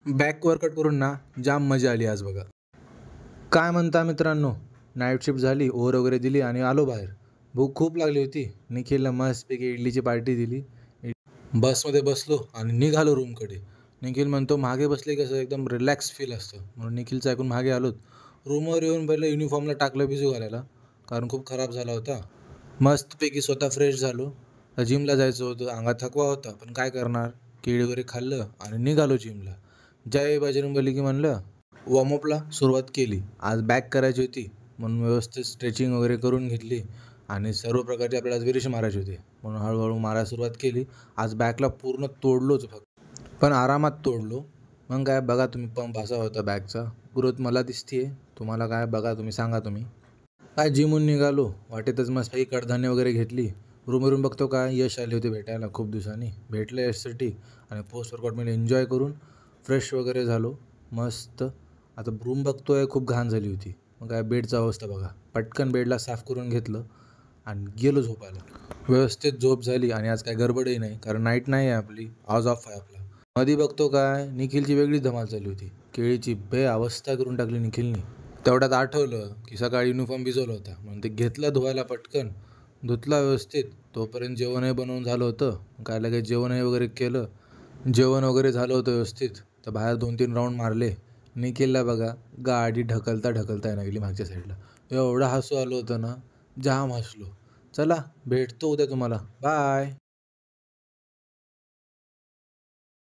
Back workout करून ना जाम मजा आली आज बघा. काय म्हणता मित्रांनो, नाईट शिफ्ट झाली, ओव्हर वगैरे दिली आणि आलो बाहेर. भूक खूप लागली होती. निखिलला मस्तपैकी इडलीची पार्टी दिली. बसमध्ये बसलो आणि निघालो रूमकडे. निखिल म्हणतो मागे बसले कसं एकदम रिलॅक्स फील असतं, म्हणून निखिलचं ऐकून मागे आलोत. रूमवर येऊन पहिलं युनिफॉर्मला टाकलं भिजू घालायला, कारण खूप खराब झाला होता. मस्तपैकी स्वतः फ्रेश झालो. जिमला जायचं होतं, अंगात थकवा होता, पण काय करणार, केळी वगैरे खाल्लं आणि निघालो जिमला. जय बजरंगबली की म्हणलं. वॉर्मअपला सुरुवात केली. आज बॅक करायची होती, म्हणून व्यवस्थित स्ट्रेचिंग वगैरे करून घेतली आणि सर्व प्रकारचे आपल्याला आज व्हेरिएशन मारायचे होते, म्हणून हळूहळू मारायला सुरुवात केली. आज बॅकला पूर्ण तोडलोच फक्त, पण आरामात तोडलो. मग काय बघा तुम्ही, पंप असा होता बॅकचा. ग्रोथ मला दिसतीये, तुम्हाला काय बघा तुम्ही सांगा तुम्ही. काय जिमून निघालो, वाटेतच मस्त काही कडधान्य वगैरे घेतली. रूमवरून बघतो काय यश आले होते भेटायला, खूप दिवसांनी भेटलं यशसाठी. आणि पोस्ट वर्कआउटमध्ये एन्जॉय करून फ्रेश वगैरे झालो मस्त. आता रूम बघतोय खूप घाण झाली होती. मग काय बेडचा अवस्था बघा, पटकन बेडला साफ करून घेतलं आणि गेलो झोपायला. व्यवस्थित झोप झाली आणि आज काय गडबडही नाही, कारण नाईट नाही आहे आपली, आज ऑफ आहे आपला. मध्ये बघतो काय निखिलची वेगळी धमाल चालू होती. केळीची अवस्था करून टाकली निखिलनी. तेवढ्यात आठवलं की सकाळी युनिफॉर्म भिजवला होता, म्हणून ते घेतलं धुवायला पटकन. धुतला व्यवस्थित, तोपर्यंत जेवणही बनवून झालं होतं. काय लगेच जेवणही वगैरे केलं. जेवण वगैरे झालं होतं व्यवस्थित, तर बाहेर 2-3 राऊंड मारले. निखिलला बघा गाडी ढकलता ढकलता येणार गेली मागच्या साईडला. एवढं हसू आलं होतं ना, जाम हसलो. चला भेटतो उद्या तुम्हाला, बाय.